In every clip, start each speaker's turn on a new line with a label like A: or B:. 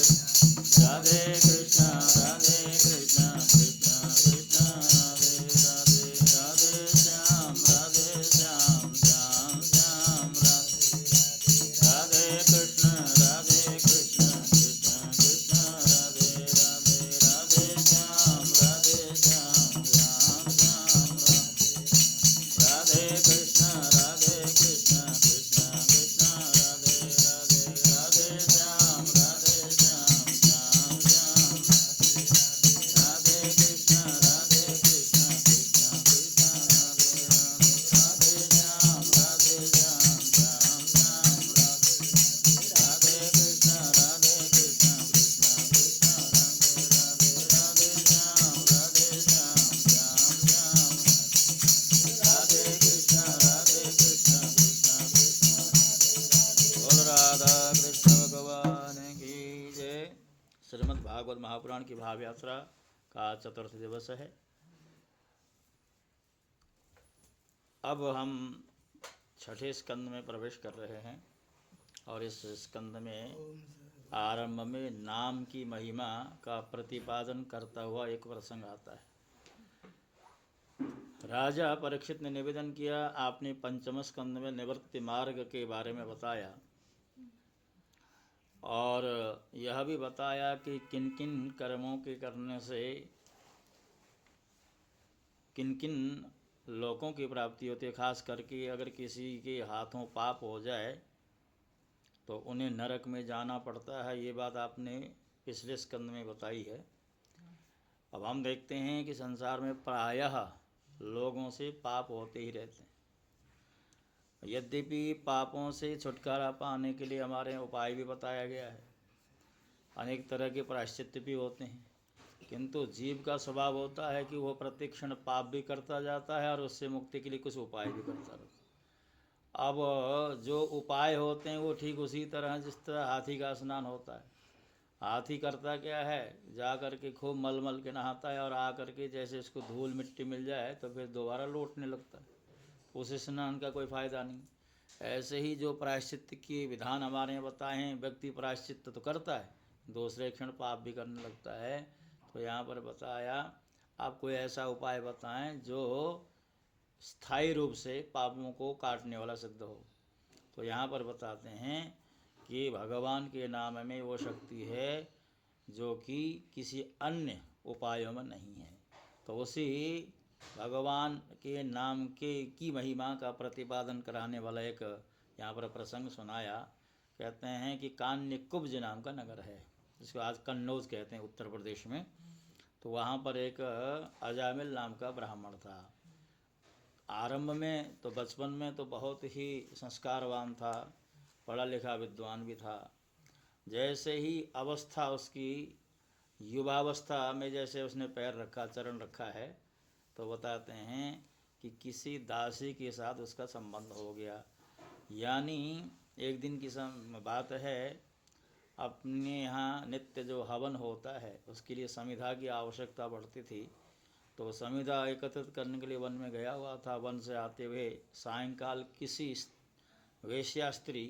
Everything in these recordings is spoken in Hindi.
A: राधे कृष्ण कृष्ण कृष्ण राधे राधे राधे श्याम श्याम श्याम राधे राधे कृष्ण कृष्ण कृष्ण राधे राधे राधे श्याम श्याम श्याम राधे कृष्ण कृष्ण कृष्ण राधे राधे राधे श्याम श्याम श्याम राधे कृष्ण कृष्ण कृष्ण राधे राधे राधे श्याम श्याम श्याम राधे कृष्ण कृष्ण कृष्ण राधे राधे राधे श्याम श्याम श्याम राधे कृष्ण कृष्ण बोल राधा कृष्ण भगवान की जय। श्रीमद् भागवत महापुराण की भाव यात्रा का चतुर्थ दिवस है। अब हम छठे स्कंद में प्रवेश कर रहे हैं और इस स्कंद में आरंभ में नाम की महिमा का प्रतिपादन करता हुआ एक प्रसंग आता है। राजा परीक्षित ने निवेदन किया, आपने पंचम स्कंद में निवृत्ति मार्ग के बारे में बताया और यह भी बताया कि किन किन कर्मों के करने से किन किन लोकों की प्राप्ति होती है। खास करके अगर किसी के हाथों पाप हो जाए तो उन्हें नरक में जाना पड़ता है। ये बात आपने पिछले स्कंद में बताई है। अब हम देखते हैं कि संसार में प्रायः लोगों से पाप होते ही रहते हैं। यद्यपि पापों से छुटकारा पाने के लिए हमारे उपाय भी बताया गया है, अनेक तरह के प्रायश्चित्त भी होते हैं, किंतु जीव का स्वभाव होता है कि वो प्रतिक्षण पाप भी करता जाता है और उससे मुक्ति के लिए कुछ उपाय भी करता रहता है। अब जो उपाय होते हैं वो ठीक उसी तरह जिस तरह हाथी का स्नान होता है। हाथी करता क्या है, जा कर के खूब मल मल के नहाता है और आ कर के जैसे इसको धूल मिट्टी मिल जाए तो फिर दोबारा लौटने लगता है। उस स्नान का कोई फ़ायदा नहीं। ऐसे ही जो प्रायश्चित्त के विधान हमारे यहाँ बताए हैं, व्यक्ति प्रायश्चित्त तो करता है, दूसरे क्षण पाप भी करने लगता है। तो यहाँ पर बताया, आप कोई ऐसा उपाय बताएं जो स्थायी रूप से पापों को काटने वाला सिद्ध हो। तो यहाँ पर बताते हैं कि भगवान के नाम में वो शक्ति है जो कि किसी अन्य उपायों में नहीं है। तो उसी भगवान के नाम की महिमा का प्रतिपादन कराने वाला एक यहाँ पर प्रसंग सुनाया। कहते हैं कि कान्यकुब्ज नाम का नगर है, जिसको आज कन्नौज कहते हैं उत्तर प्रदेश में। तो वहाँ पर एक अजामिल नाम का ब्राह्मण था। आरंभ में तो बचपन में तो बहुत ही संस्कारवान था, पढ़ा लिखा विद्वान भी था। जैसे ही अवस्था उसकी युवावस्था में जैसे उसने पैर रखा, चरण रखा है, तो बताते हैं कि किसी दासी के साथ उसका संबंध हो गया। यानी एक दिन की बात है, अपने यहाँ नित्य जो हवन होता है उसके लिए समिधा की आवश्यकता पड़ती थी। तो समिधा एकत्रित करने के लिए वन में गया हुआ था। वन से आते हुए सायंकाल किसी वेश्या स्त्री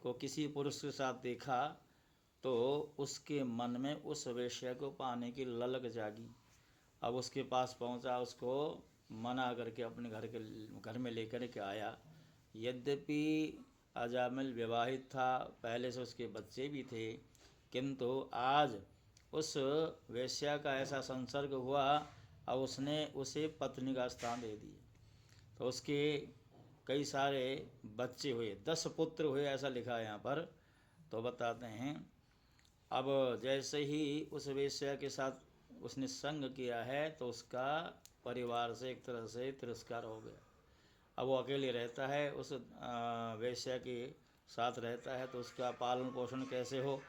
A: को किसी पुरुष के साथ देखा तो उसके मन में उस वेश्या को पाने की ललक जागी। अब उसके पास पहुंचा, उसको मना करके अपने घर में लेकर के आया। यद्यपि अजामिल विवाहित था, पहले से उसके बच्चे भी थे, किंतु आज उस वेश्या का ऐसा संसर्ग हुआ, अब उसने उसे पत्नी का स्थान दे दिया। तो उसके कई सारे बच्चे हुए, 10 पुत्र हुए, ऐसा लिखा है यहाँ पर। तो बताते हैं, अब जैसे ही उस वेश्या के साथ उसने संग किया है तो उसका परिवार से एक तरह से तिरस्कार हो गया। अब वो अकेले रहता है, उस वेश्या के साथ रहता है, तो उसका पालन पोषण कैसे हो।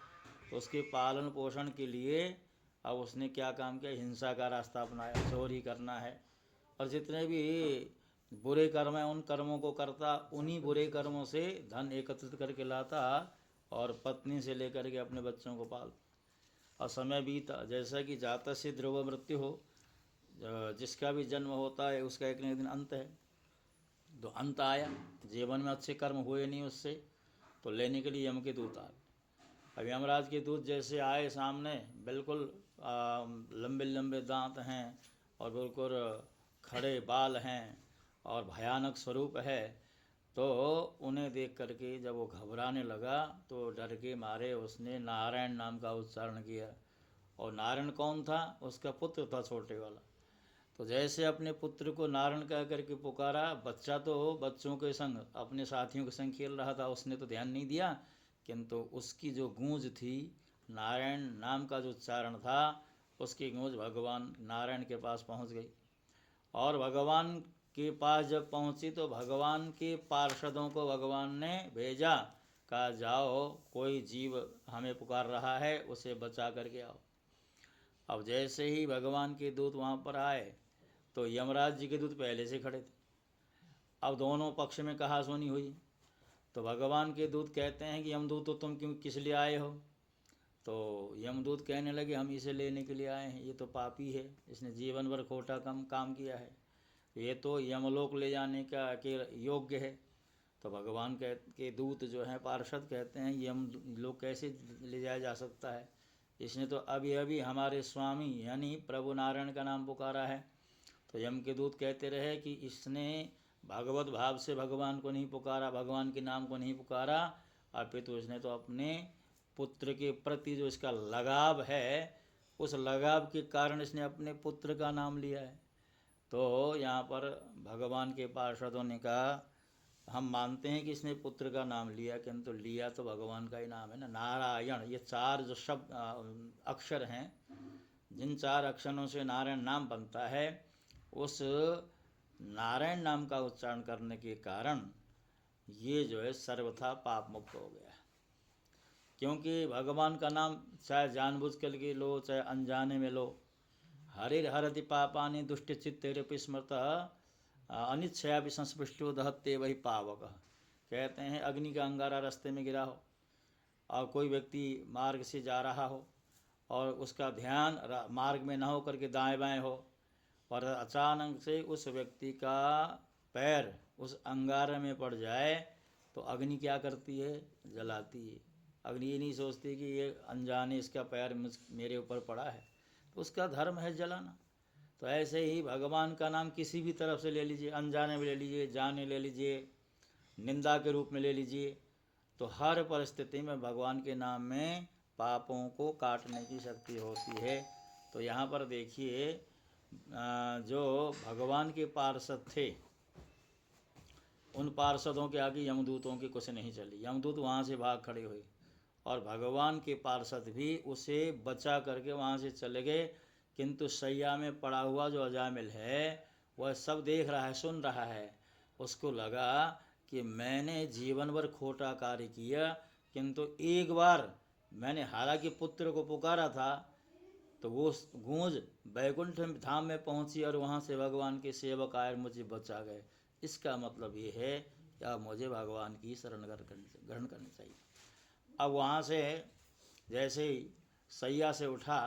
A: तो उसके पालन पोषण के लिए अब उसने क्या काम किया, हिंसा का रास्ता अपनाया, चोरी करना है। और जितने भी बुरे कर्म हैं उन कर्मों को करता, उन्हीं बुरे कर्मों से धन एकत्रित करके लाता और पत्नी से लेकर के अपने बच्चों को पाल। और समय बीता, जैसा कि जाता से ध्रुव मृत्यु हो, जिसका भी जन्म होता है उसका एक न एक दिन अंत है। तो अंत आया, जीवन में अच्छे कर्म हुए नहीं उससे, तो लेने के लिए यम के दूत आ गए। अब यमराज के दूत जैसे आए सामने, बिल्कुल लंबे लंबे दांत हैं और बिल्कुल खड़े बाल हैं और भयानक स्वरूप है, तो उन्हें देख करके जब वो घबराने लगा तो डर के मारे उसने नारायण नाम का उच्चारण किया। और नारायण कौन था? उसका पुत्र था छोटे वाला। तो जैसे अपने पुत्र को नारायण कह करके पुकारा, बच्चा तो बच्चों के संग अपने साथियों के संग खेल रहा था, उसने तो ध्यान नहीं दिया, किंतु उसकी जो गूंज थी, नारायण नाम का जो उच्चारण था, उसकी गूंज भगवान नारायण के पास पहुंच गई। और भगवान के पास जब पहुंची तो भगवान के पार्षदों को भगवान ने भेजा, कहा जाओ कोई जीव हमें पुकार रहा है, उसे बचा करके आओ। अब जैसे ही भगवान के दूत वहाँ पर आए तो यमराज जी के दूत पहले से खड़े थे। अब दोनों पक्ष में कहासुनी हुई। तो भगवान के दूत कहते हैं कि यमदूत तो तुम क्यों किस लिए आए हो? तो यमदूत कहने लगे हम इसे लेने के लिए आए हैं, ये तो पापी है, इसने जीवन भर खोटा काम किया है, ये तो यमलोक ले जाने का के योग्य है। तो भगवान के दूत जो हैं पार्षद कहते हैं यम लोग कैसे ले जाया जा सकता है, इसने तो अभी अभी हमारे स्वामी यानी प्रभु नारायण का नाम पुकारा है। तो यम के दूत कहते रहे कि इसने भगवत भाव से भगवान को नहीं पुकारा, भगवान के नाम को नहीं पुकारा, अपितु इसने तो अपने पुत्र के प्रति जो इसका लगाव है, उस लगाव के कारण इसने अपने पुत्र का नाम लिया है। तो यहाँ पर भगवान के पार्षदों ने कहा हम मानते हैं कि इसने पुत्र का नाम लिया, किंतु लिया तो भगवान का ही नाम है ना, नारायण। ये चार जो शब्द अक्षर हैं, जिन चार अक्षरों से नारायण नाम बनता है, उस नारायण नाम का उच्चारण करने के कारण ये जो है सर्वथा पाप मुक्त हो गया। क्योंकि भगवान का नाम चाहे जानबूझ कर के लो चाहे अनजाने में लो, हरिर हरति पापानि दुष्ट चित्तेरपि स्मृत अनिच्छया भी संस्पृष्टो दहत्ते वही पावक। कहते हैं अग्नि का अंगारा रास्ते में गिरा हो और कोई व्यक्ति मार्ग से जा रहा हो और उसका ध्यान मार्ग में न हो करके दाएं बाएं हो, और अचानक से उस व्यक्ति का पैर उस अंगारे में पड़ जाए तो अग्नि क्या करती है? जलाती है। अग्नि ये नहीं सोचती कि ये अनजाने इसका पैर मेरे ऊपर पड़ा है, तो उसका धर्म है जलाना। तो ऐसे ही भगवान का नाम किसी भी तरफ से ले लीजिए, अनजाने में ले लीजिए, जाने ले लीजिए, निंदा के रूप में ले लीजिए, तो हर परिस्थिति में भगवान के नाम में पापों को काटने की शक्ति होती है। तो यहाँ पर देखिए जो भगवान के पार्षद थे, उन पार्षदों के आगे यमदूतों की कुछ नहीं चली। यमदूत वहाँ से भाग खड़े हुए और भगवान के पार्षद भी उसे बचा करके वहाँ से चले गए, किंतु सैया में पड़ा हुआ जो अजामिल है वह सब देख रहा है, सुन रहा है। उसको लगा कि मैंने जीवन भर खोटा कार्य किया, किंतु एक बार मैंने हालांकि पुत्र को पुकारा था तो वो गूंज बैकुंठ धाम में पहुंची और वहाँ से भगवान के सेवक आए, मुझे बचा गए। इसका मतलब ये है कि अब मुझे भगवान की शरण ग्रहण करनी चाहिए। अब वहाँ से जैसे ही सैया से उठा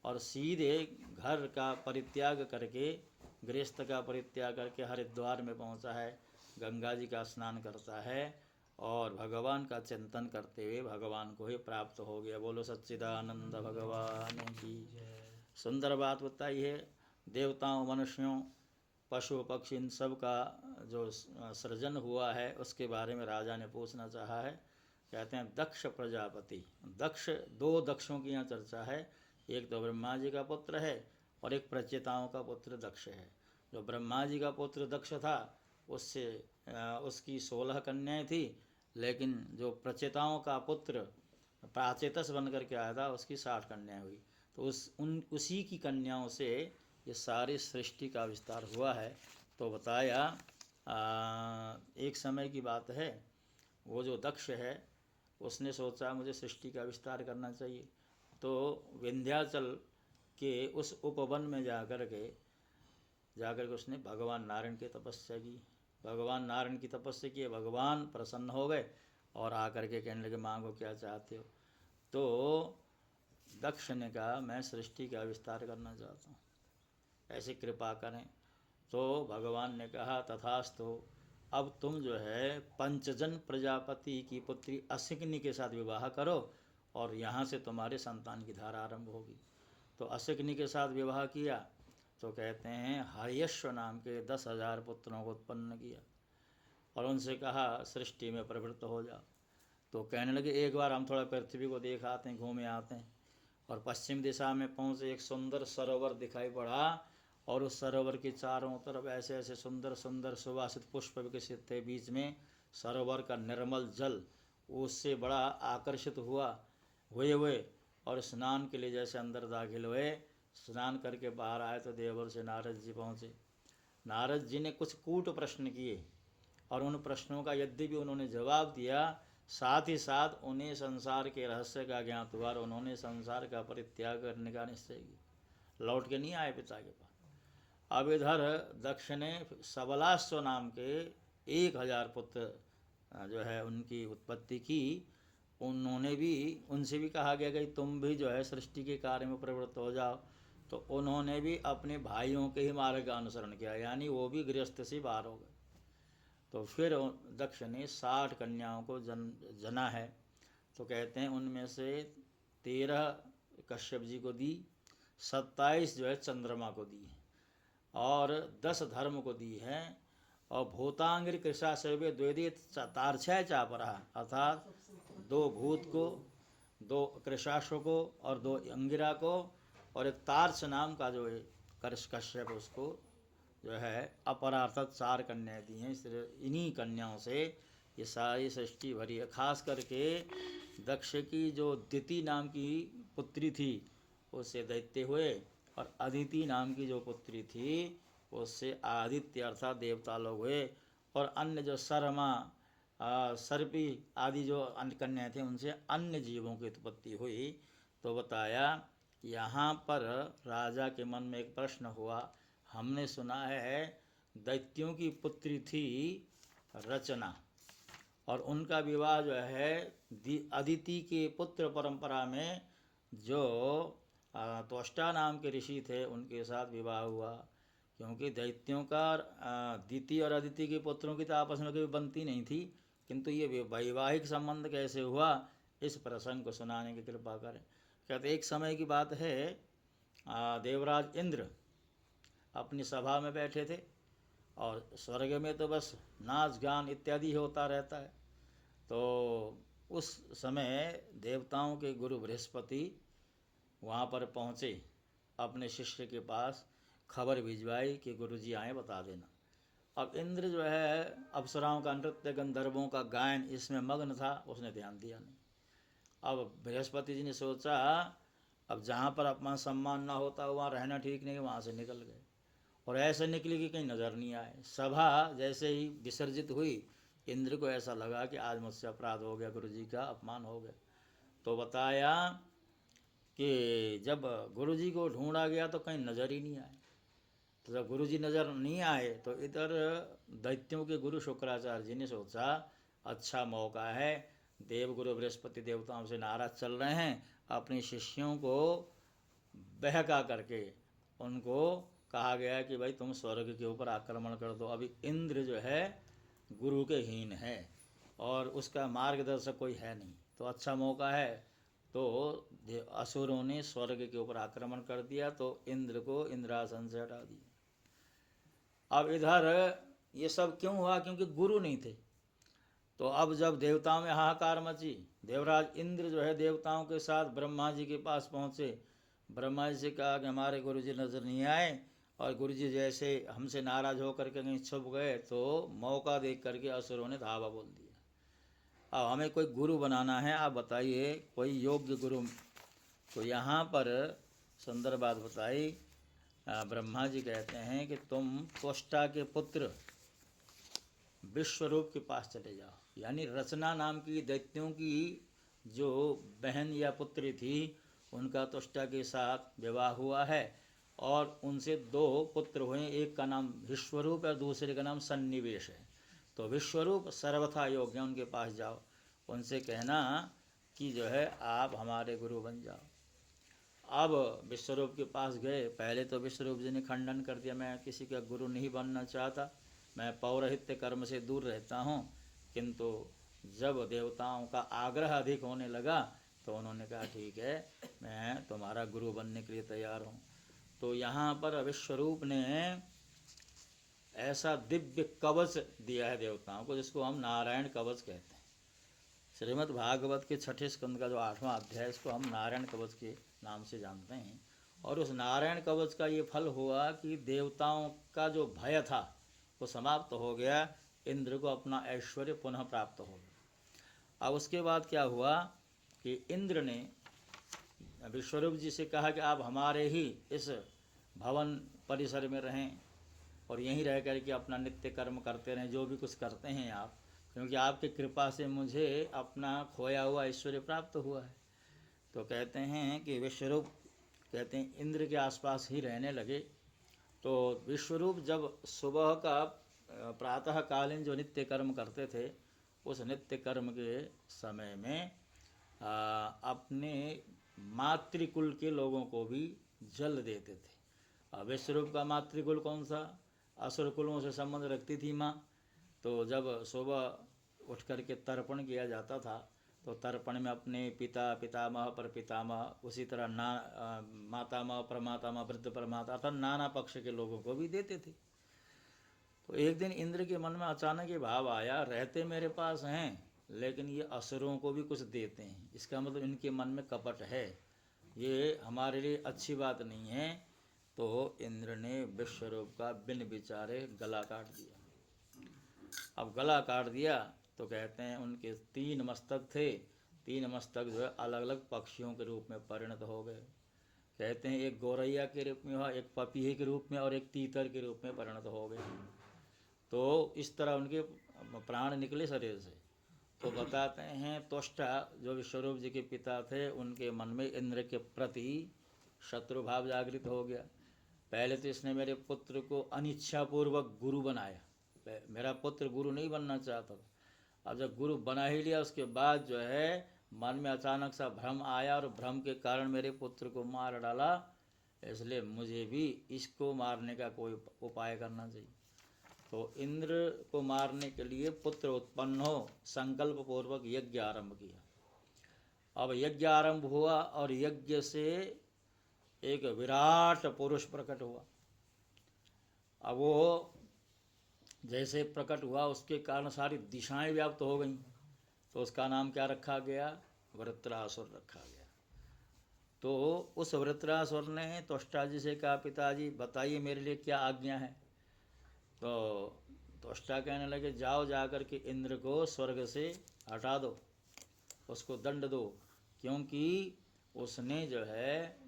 A: और सीधे घर का परित्याग करके, गृहस्थ का परित्याग करके हरिद्वार में पहुँचा है, गंगा जी का स्नान करता है और भगवान का चिंतन करते हुए भगवान को ही प्राप्त हो गया। बोलो सच्चिदानंद भगवान की। सुंदर बात बताई है। देवताओं, मनुष्यों, पशु पक्षी, इन सब का जो सृजन हुआ है उसके बारे में राजा ने पूछना चाहा है। कहते हैं दक्ष प्रजापति। दक्ष, दो दक्षों की यहाँ चर्चा है, एक तो ब्रह्मा जी का पुत्र है और एक प्रचेताओं का पुत्र दक्ष है। जो ब्रह्मा जी का पुत्र दक्ष था उससे उसकी 16 कन्याएं थी, लेकिन जो प्रचेताओं का पुत्र प्राचेतस बन करके आया था उसकी 60 कन्याएं हुई। तो उसी की कन्याओं से ये सारी सृष्टि का विस्तार हुआ है। तो बताया एक समय की बात है, वो जो दक्ष है उसने सोचा मुझे सृष्टि का विस्तार करना चाहिए, तो विंध्याचल के उस उपवन में जाकर के उसने भगवान नारायण की तपस्या की। भगवान नारायण की तपस्या की, भगवान प्रसन्न हो गए और आकर के कहने लगे मांगो क्या चाहते हो। तो दक्ष ने कहा मैं सृष्टि का विस्तार करना चाहता हूँ, ऐसी कृपा करें। तो भगवान ने कहा तथास्तु, अब तुम जो है पंचजन प्रजापति की पुत्री असिकनी के साथ विवाह करो और यहाँ से तुम्हारे संतान की धारा आरंभ होगी। तो अशक्नि के साथ विवाह किया तो कहते हैं हर्यश्व नाम के 10,000 पुत्रों को उत्पन्न किया और उनसे कहा सृष्टि में प्रवृत्त हो जाओ। तो कहने लगे एक बार हम थोड़ा पृथ्वी को देख आते हैं, घूमे आते हैं। और पश्चिम दिशा में पहुँचे, एक सुंदर सरोवर दिखाई पड़ा और उस सरोवर के चारों तरफ ऐसे ऐसे सुंदर सुंदर सुवासित पुष्प विकसित थे। बीच में सरोवर का निर्मल जल उससे बड़ा आकर्षित हुए और स्नान के लिए जैसे अंदर दाखिल हुए, स्नान करके बाहर आए तो देवलोक से नारद जी पहुँचे। नारद जी ने कुछ कूट प्रश्न किए और उन प्रश्नों का यद्यपि उन्होंने जवाब दिया, साथ ही साथ उन्हें संसार के रहस्य का ज्ञात हुआ और उन्होंने संसार का परित्याग करने का निश्चय किया, लौट के नहीं आए पिता के पास। अब इधर दक्ष ने सबलाश्व नाम के 1,000 पुत्र जो है उनकी उत्पत्ति की। उन्होंने भी, उनसे भी कहा गया कि तुम भी जो है सृष्टि के कार्य में प्रवृत्त हो जाओ। तो उन्होंने भी अपने भाइयों के ही मार्ग का अनुसरण किया, यानी वो भी गृहस्थ से बाहर हो गए। तो फिर दक्ष ने 60 कन्याओं को जना है। तो कहते हैं उनमें से 13 कश्यप जी को दी, 27 जो है चंद्रमा को दी है और 10 धर्म को दी है। और भूतांगिर कृषा सेवे द्वेदी तारछय चापरा, अर्थात 2 भूत को, 2 कृषाश्व को और 2 अंगिरा को और एक तार्च नाम का जो है कश्यप, उसको जो है अपरार्थक 4 कन्याएं दी हैं। इन्हीं कन्याओं से ये सारी सृष्टि भरी है। खास करके दक्ष की जो दिति नाम की पुत्री थी उससे दैत्य हुए और अदिति नाम की जो पुत्री थी उससे आदित्य अर्थात देवता लोग हुए। और अन्य जो शर्मा, सर्पी आदि जो अन्य कन्याएं थे उनसे अन्य जीवों की उत्पत्ति हुई। तो बताया यहाँ पर राजा के मन में एक प्रश्न हुआ, हमने सुना है दैत्यों की पुत्री थी रचना और उनका विवाह जो है अदिति के पुत्र परंपरा में जो त्वष्टा नाम के ऋषि थे उनके साथ विवाह हुआ। क्योंकि दैत्यों का दिति और अदिति के पुत्रों की तो आपस में कभी बनती नहीं थी, किंतु ये वैवाहिक संबंध कैसे हुआ इस प्रसंग को सुनाने की कृपा करें। कहते एक समय की बात है, देवराज इंद्र अपनी सभा में बैठे थे और स्वर्ग में तो बस नाच गान इत्यादि होता रहता है। तो उस समय देवताओं के गुरु बृहस्पति वहाँ पर पहुँचे, अपने शिष्य के पास खबर भिजवाई कि गुरुजी आए बता देना। अब इंद्र जो है अप्सराओं का नृत्य, गंधर्वों का गायन इसमें मग्न था, उसने ध्यान दिया नहीं। अब बृहस्पति जी ने सोचा अब जहाँ पर अपमान सम्मान ना होता वहाँ रहना ठीक नहीं, वहाँ से निकल गए और ऐसे निकली कि कहीं नज़र नहीं आए। सभा जैसे ही विसर्जित हुई, इंद्र को ऐसा लगा कि आज मुझसे अपराध हो गया, गुरुजी का अपमान हो गया। तो बताया कि जब गुरुजी को ढूंढा गया तो कहीं नज़र ही नहीं आए। तो जब गुरुजी नज़र नहीं आए तो इधर दैत्यों के गुरु शुक्राचार्य जी ने सोचा अच्छा मौका है, देवगुरु बृहस्पति देवताओं से नाराज चल रहे हैं, अपने शिष्यों को बहका करके उनको कहा गया कि भाई तुम स्वर्ग के ऊपर आक्रमण कर दो। अभी इंद्र जो है गुरु के हीन है और उसका मार्गदर्शक कोई है नहीं, तो अच्छा मौका है। तो असुरों ने स्वर्ग के ऊपर आक्रमण कर दिया तो इंद्र को इंद्रासन से हटा दिया। अब इधर ये सब क्यों हुआ? क्योंकि गुरु नहीं थे। तो अब जब देवताओं में हाहाकार मची, देवराज इंद्र जो है देवताओं के साथ ब्रह्मा जी के पास पहुँचे। ब्रह्मा जी से कहा कि हमारे गुरु जी नज़र नहीं आए और गुरु जी जैसे हमसे नाराज होकर के कहीं छुप गए, तो मौका देख करके असुरों ने धावा बोल दिया। अब हमें कोई गुरु बनाना है, आप बताइए कोई योग्य गुरु। तो यहाँ पर सुंदर बात बताई, ब्रह्मा जी कहते हैं कि तुम त्वष्टा के पुत्र विश्वरूप के पास चले जाओ। यानी रचना नाम की दैत्यों की जो बहन या पुत्री थी उनका त्वष्टा के साथ विवाह हुआ है और उनसे 2 पुत्र हुए, एक का नाम विश्वरूप और दूसरे का नाम सन्निवेश है। तो विश्वरूप सर्वथा योग्य, उनके पास जाओ, उनसे कहना कि जो है आप हमारे गुरु बन जाओ। अब विश्वरूप के पास गए। पहले तो विश्वरूप जी ने खंडन कर दिया, मैं किसी का गुरु नहीं बनना चाहता, मैं पौरोहित्य कर्म से दूर रहता हूँ। किंतु जब देवताओं का आग्रह अधिक होने लगा तो उन्होंने कहा ठीक है, मैं तुम्हारा गुरु बनने के लिए तैयार हूँ। तो यहाँ पर विश्वरूप ने ऐसा दिव्य कवच दिया है देवताओं को, जिसको हम नारायण कवच कहते हैं। श्रीमद् भागवत के 6ठे स्कंद का जो 8वां अध्याय, इसको हम नारायण कवच के नाम से जानते हैं। और उस नारायण कवच का ये फल हुआ कि देवताओं का जो भय था वो समाप्त हो गया, इंद्र को अपना ऐश्वर्य पुनः प्राप्त हो गया। अब उसके बाद क्या हुआ कि इंद्र ने विश्वरूप जी से कहा कि आप हमारे ही इस भवन परिसर में रहें और यहीं रह कर के अपना नित्य कर्म करते रहें, जो भी कुछ करते हैं आप, क्योंकि आपकी कृपा से मुझे अपना खोया हुआ ऐश्वर्य प्राप्त हुआ है। तो कहते हैं कि विश्वरूप कहते हैं इंद्र के आसपास ही रहने लगे। तो विश्वरूप जब सुबह का प्रातःकालीन जो नित्य कर्म करते थे, उस नित्य कर्म के समय में अपने मातृकुल के लोगों को भी जल देते थे। अब विश्वरूप का मातृकुल कौन सा? असुर कुलों से संबंध रखती थी माँ। तो जब सुबह उठ कर के तर्पण किया जाता था, तो तर्पण में अपने पिता, पितामह, पर पितामह, उसी तरह मातामह, प्रमातामह, वृद्ध प्रमाता, अर्थात नाना पक्ष के लोगों को भी देते थे। तो एक दिन इंद्र के मन में अचानक ये भाव आया, रहते मेरे पास हैं लेकिन ये असुरों को भी कुछ देते हैं, इसका मतलब इनके मन में कपट है, ये हमारे लिए अच्छी बात नहीं है। तो इंद्र ने विश्वरूप का बिन विचारे गला काट दिया। अब गला काट दिया तो कहते हैं उनके 3 मस्तक थे, 3 मस्तक जो है अलग अलग पक्षियों के रूप में परिणत हो गए। कहते हैं एक गौरैया के रूप में हुआ, एक पपीहे के रूप में और एक तीतर के रूप में परिणत हो गए। तो इस तरह उनके प्राण निकले शरीर से। तो बताते हैं त्वष्टा जो विश्वरूप जी के पिता थे, उनके मन में इंद्र के प्रति शत्रु भाव जागृत हो गया। पहले तो इसने मेरे पुत्र को अनिच्छापूर्वक गुरु बनाया, मेरा पुत्र गुरु नहीं बनना चाहता था। अब जब गुरु बना ही लिया, उसके बाद जो है मन में अचानक सा भ्रम आया और भ्रम के कारण मेरे पुत्र को मार डाला, इसलिए मुझे भी इसको मारने का कोई उपाय करना चाहिए। तो इंद्र को मारने के लिए पुत्र उत्पन्न हो, संकल्प पूर्वक यज्ञ आरंभ किया। अब यज्ञ आरंभ हुआ और यज्ञ से एक विराट पुरुष प्रकट हुआ। अब वो जैसे प्रकट हुआ, उसके कारण सारी दिशाएं व्याप्त हो गईं। तो उसका नाम क्या रखा गया? वृत्रासुर रखा गया। तो उस वृत्रासुर ने त्वष्टा जी से कहा, पिताजी बताइए मेरे लिए क्या आज्ञा है? तो त्वष्टा कहने लगे, जाओ जाकर के इंद्र को स्वर्ग से हटा दो, उसको दंड दो, क्योंकि उसने जो है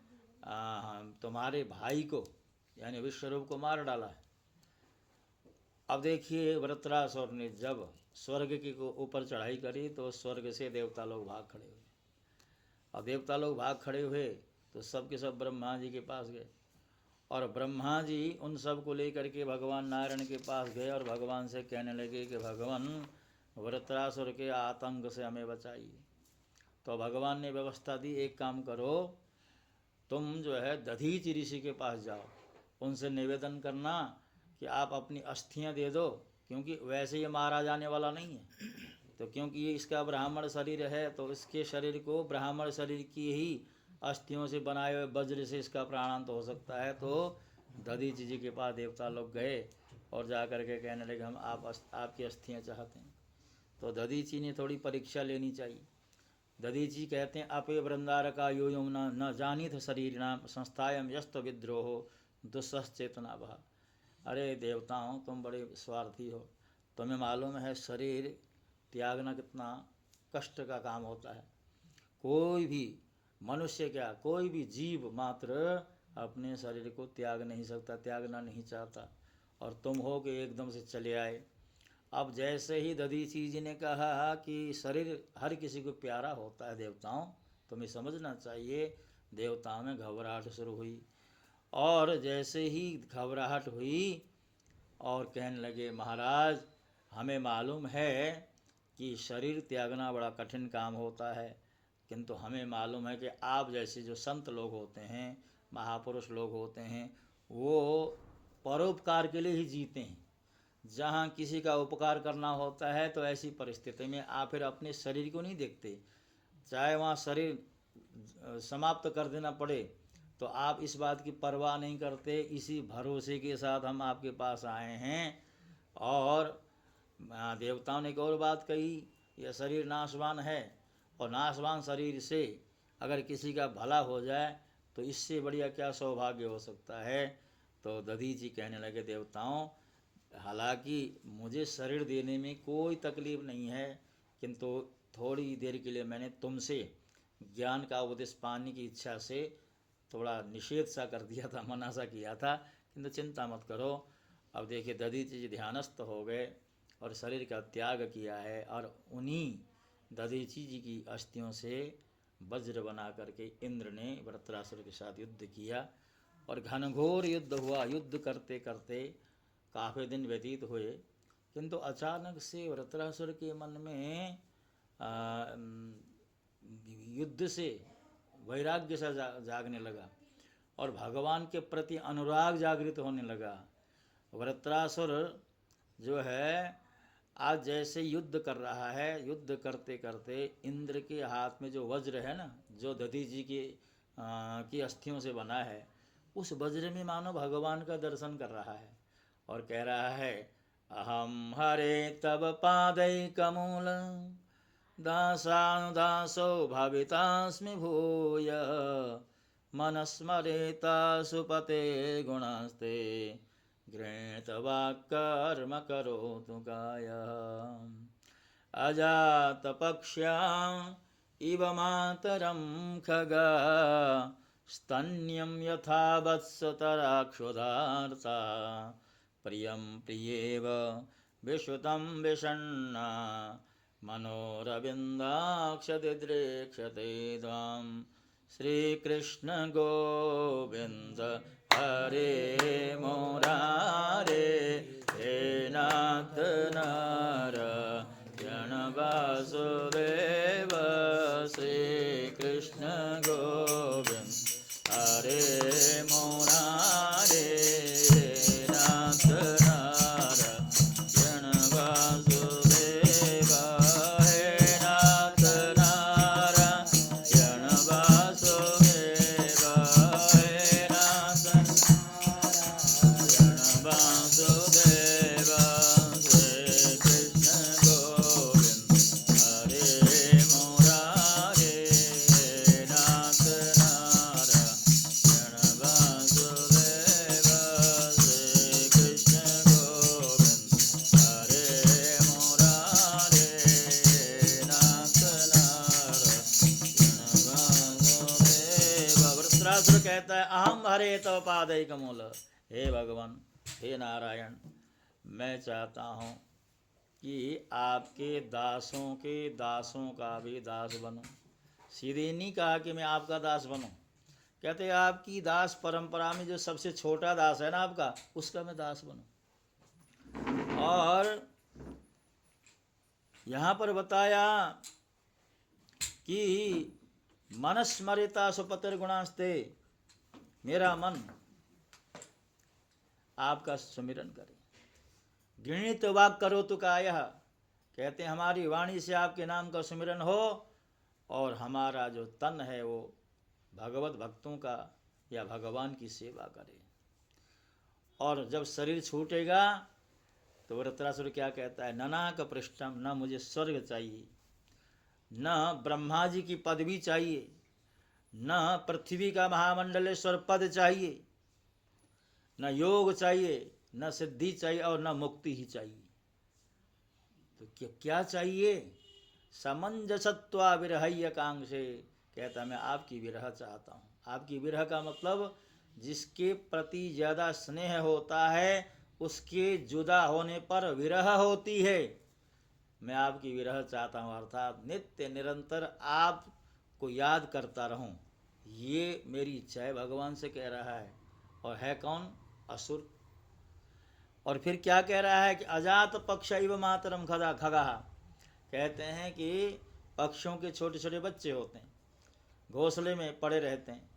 A: तुम्हारे भाई को यानी विश्वरूप को मार डाला है। अब देखिए वृत्रासुर ने जब स्वर्ग के ऊपर चढ़ाई करी तो स्वर्ग से देवता लोग भाग खड़े हुए। और देवता लोग भाग खड़े हुए तो सब के सब ब्रह्मा जी के पास गए, और ब्रह्मा जी उन सब को लेकर के भगवान नारायण के पास गए और भगवान से कहने लगे कि भगवान वृत्रासुर के आतंक से हमें बचाइए। तो भगवान ने व्यवस्था दी, एक काम करो, तुम जो है दधीचि ऋषि के पास जाओ, उनसे निवेदन करना कि आप अपनी अस्थियां दे दो, क्योंकि वैसे ये मारा जाने वाला नहीं है। तो क्योंकि ये इसका ब्राह्मण शरीर है, तो इसके शरीर को ब्राह्मण शरीर की ही अस्थियों से बनाए हुए वज्र से इसका प्राणांत हो सकता है। तो दधीचि जी के पास देवता लोग गए और जा कर के कहने लगे हम आपकी अस्थियां चाहते हैं। तो दधीचि ने थोड़ी परीक्षा लेनी चाहिए। दधीचि कहते हैं, अपे वृंदारका यो यम न जानिथ शरीर नाम संस्थायम यस्त विद्रोहो दुस्सचेतना भा। अरे देवताओं, तुम बड़े स्वार्थी हो, तुम्हें मालूम है शरीर त्यागना कितना कष्ट का काम होता है। कोई भी मनुष्य क्या, कोई भी जीव मात्र अपने शरीर को त्याग नहीं सकता, त्यागना नहीं चाहता, और तुम हो कि एकदम से चले आए। अब जैसे ही दधीचि जी ने कहा कि शरीर हर किसी को प्यारा होता है देवताओं, तुम्हें समझना चाहिए, देवताओं में घबराहट शुरू हुई। और जैसे ही घबराहट हुई और कहने लगे, महाराज हमें मालूम है कि शरीर त्यागना बड़ा कठिन काम होता है, किंतु हमें मालूम है कि आप जैसे जो संत लोग होते हैं, महापुरुष लोग होते हैं, वो परोपकार के लिए ही जीते हैं। जहाँ किसी का उपकार करना होता है तो ऐसी परिस्थिति में आप फिर अपने शरीर को नहीं देखते, चाहे वहाँ शरीर समाप्त कर देना पड़े तो आप इस बात की परवाह नहीं करते। इसी भरोसे के साथ हम आपके पास आए हैं। और देवताओं ने एक और बात कही, यह शरीर नाशवान है और नाशवान शरीर से अगर किसी का भला हो जाए तो इससे बढ़िया क्या सौभाग्य हो सकता है। तो दधीचि कहने लगे, देवताओं हालांकि मुझे शरीर देने में कोई तकलीफ नहीं है, किंतु थोड़ी देर के लिए मैंने तुमसे ज्ञान का उपदेश पाने की इच्छा से थोड़ा निषेध सा कर दिया था, मना सा किया था, किंतु चिंता मत करो। अब देखिए दधीचि जी ध्यानस्थ हो गए और शरीर का त्याग किया है और उन्हीं दधीचि जी की अस्थियों से वज्र बना करके इंद्र ने वृत्रासुर के साथ युद्ध किया और घनघोर युद्ध हुआ। युद्ध करते करते काफ़ी दिन व्यतीत हुए, किंतु अचानक से वृत्रासुर के मन में युद्ध से वैराग्य सा जागने लगा और भगवान के प्रति अनुराग जागृत होने लगा। वृत्रासुर जो है आज जैसे युद्ध कर रहा है, युद्ध करते करते इंद्र के हाथ में जो वज्र है ना, जो दधीचि की अस्थियों से बना है, उस वज्र में मानो भगवान का दर्शन कर रहा है और कह रहा है, अहम हरे तब पादैकमूल दासानुदासो भावितास्मि भूय मनस्मरेता सुपते गुणस्ते गृहीतवाक्कर्म करोतु कायः अजातपक्ष्याम् इव मातरं खगा स्तन्यं यथा वत्सतराक्षुधार्ता प्रियं प्रियेव विश्रुतं विषण्णा मनोरविन्दाक्षदिद्रेक्षते त्वां श्रीकृष्ण गोविन्द हरे मुरारे हे नाथ नारायण वासुदेव श्रीकृष्ण गोविन्द हरे मुरारे हे नाथ नारायण वासुदेव हे नाथ नारायण वासुदेव हे नाथ वासुदेव श्री कृष्ण गोविंद हरे मुरारे नाथ नारायण वासुदेव श्री कृष्ण गोविंद हरे मुरारे नाथ नारायण वासुदेव। वृत्रासुर कहता है, अहम हरे तव पादैकमूल, हे भगवान, हे नारायण, मैं चाहता हूँ कि आपके दासों के दासों का भी दास बनूं। सीधे नहीं कहा कि मैं आपका दास बनूं, कहते आपकी दास परंपरा में जो सबसे छोटा दास है ना आपका, उसका मैं दास बनूं। और यहाँ पर बताया कि मनस्मरिता सुपतिर्गुणास्ते, मेरा मन आपका सुमिरन करे। गृणीत वाक् करोतु कायः, कहते हैं हमारी वाणी से आपके नाम का सुमिरन हो और हमारा जो तन है वो भगवत भक्तों का या भगवान की सेवा करे। और जब शरीर छूटेगा तो वृत्रासुर क्या कहता है, ननाक पृष्ठम, न मुझे स्वर्ग चाहिए, न ब्रह्मा जी की पदवी चाहिए, न पृथ्वी का महामंडलेश्वर पद चाहिए, न योग चाहिए, न सिद्धि चाहिए और न मुक्ति ही चाहिए। तो क्या चाहिए? समंजसत्वा विरहय्य कांक्षे, कहता मैं आपकी विरह चाहता हूँ। आपकी विरह का मतलब जिसके प्रति ज़्यादा स्नेह होता है उसके जुदा होने पर विरह होती है। मैं आपकी विरह चाहता हूँ, अर्थात नित्य निरंतर आपको याद करता रहूँ, ये मेरी इच्छा है, भगवान से कह रहा है। और है कौन? असुर। और फिर क्या कह रहा है कि अजात पक्ष इव मातरम खगा खगा, कहते हैं कि पक्षियों के छोटे छोटे बच्चे होते हैं, घोंसले में पड़े रहते हैं,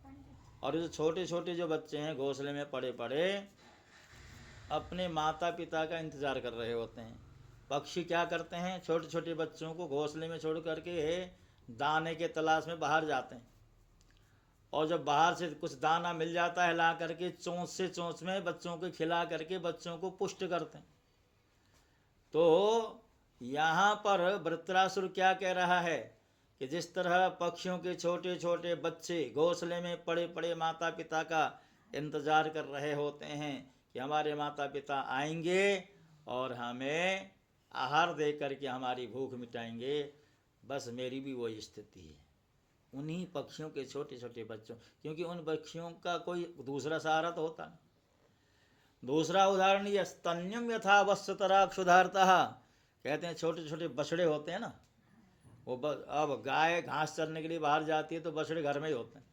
A: और जो छोटे छोटे जो बच्चे हैं घोंसले में पड़े पड़े अपने माता पिता का इंतज़ार कर रहे होते हैं। पक्षी क्या करते हैं, छोटे छोटे बच्चों को घोंसले में छोड़ करके दाने के तलाश में बाहर जाते हैं और जब बाहर से कुछ दाना मिल जाता है ला करके चोंच से चोंच में बच्चों को खिला करके बच्चों को पुष्ट करते हैं। तो यहाँ पर वृत्रासुर क्या कह रहा है कि जिस तरह पक्षियों के छोटे छोटे बच्चे घोंसले में पड़े पड़े माता पिता का इंतज़ार कर रहे होते हैं कि हमारे माता पिता आएंगे और हमें आहार दे करके हमारी भूख मिटाएंगे, बस मेरी भी वही स्थिति है उन्हीं पक्षियों के छोटे छोटे बच्चों, क्योंकि उन पक्षियों का कोई दूसरा सहारा तो होता नहीं। दूसरा उदाहरण ये स्तन्यम यथा वत्सतरा क्षुधार्तः, कहते हैं छोटे छोटे बछड़े होते हैं ना, वो अब गाय घास चरने के लिए बाहर जाती है तो बछड़े घर में ही होते हैं।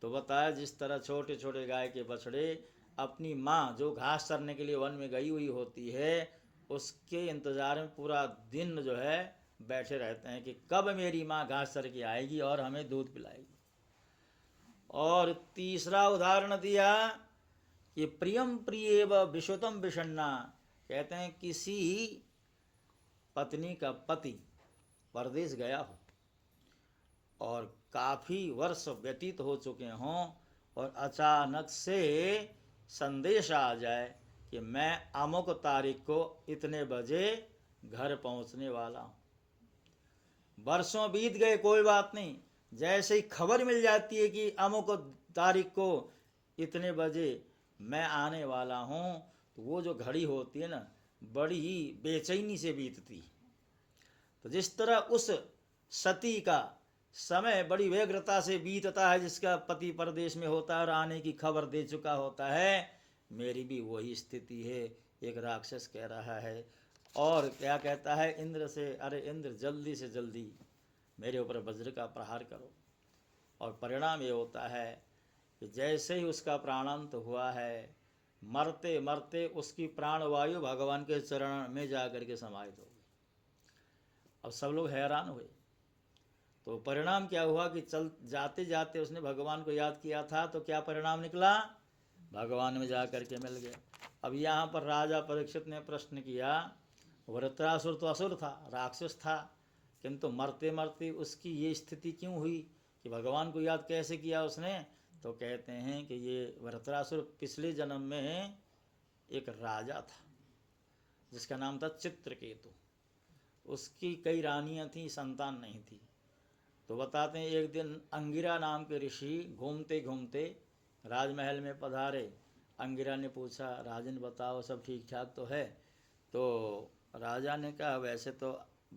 A: तो बताया जिस तरह छोटे छोटे गाय के बछड़े अपनी माँ जो घास चरने के लिए वन में गई हुई होती है उसके इंतज़ार में पूरा दिन जो है बैठे रहते हैं कि कब मेरी माँ घास चर के आएगी और हमें दूध पिलाएगी। और तीसरा उदाहरण दिया कि प्रियम प्रियेव विश्वतम विषण्णा, कहते हैं किसी पत्नी का पति परदेश गया हो और काफ़ी वर्ष व्यतीत हो चुके हों और अचानक से संदेश आ जाए कि मैं अमुक तारीख को इतने बजे घर पहुंचने वाला हूँ। वर्षों बीत गए, कोई बात नहीं, जैसे ही खबर मिल जाती है कि अमुक तारीख को इतने बजे मैं आने वाला हूँ, तो वो जो घड़ी होती है ना बड़ी ही बेचैनी से बीतती। तो जिस तरह उस सती का समय बड़ी व्यग्रता से बीतता है जिसका पति परदेश में होता है और आने की खबर दे चुका होता है, मेरी भी वही स्थिति है, एक राक्षस कह रहा है। और क्या कहता है इंद्र से, अरे इंद्र जल्दी से जल्दी मेरे ऊपर वज्र का प्रहार करो। और परिणाम ये होता है कि जैसे ही उसका प्राणांत हुआ है, मरते मरते उसकी प्राणवायु भगवान के चरण में जा कर के समाहित हो गई। अब सब लोग हैरान हुए। तो परिणाम क्या हुआ कि चल जाते जाते उसने भगवान को याद किया था, तो क्या परिणाम निकला, भगवान में जा कर के मिल गया। अब यहाँ पर राजा परीक्षित ने प्रश्न किया, वृत्रासुर तो असुर था, राक्षस था, किंतु मरते मरते उसकी ये स्थिति क्यों हुई कि भगवान को याद कैसे किया उसने? तो कहते हैं कि ये वृत्रासुर पिछले जन्म में एक राजा था जिसका नाम था चित्रकेतु। उसकी कई रानियां थीं, संतान नहीं थी। तो बताते हैं एक दिन अंगिरा नाम के ऋषि घूमते घूमते राजमहल में पधारे। अंगिरा ने पूछा, राजन बताओ सब ठीक ठाक तो है? तो राजा ने कहा, वैसे तो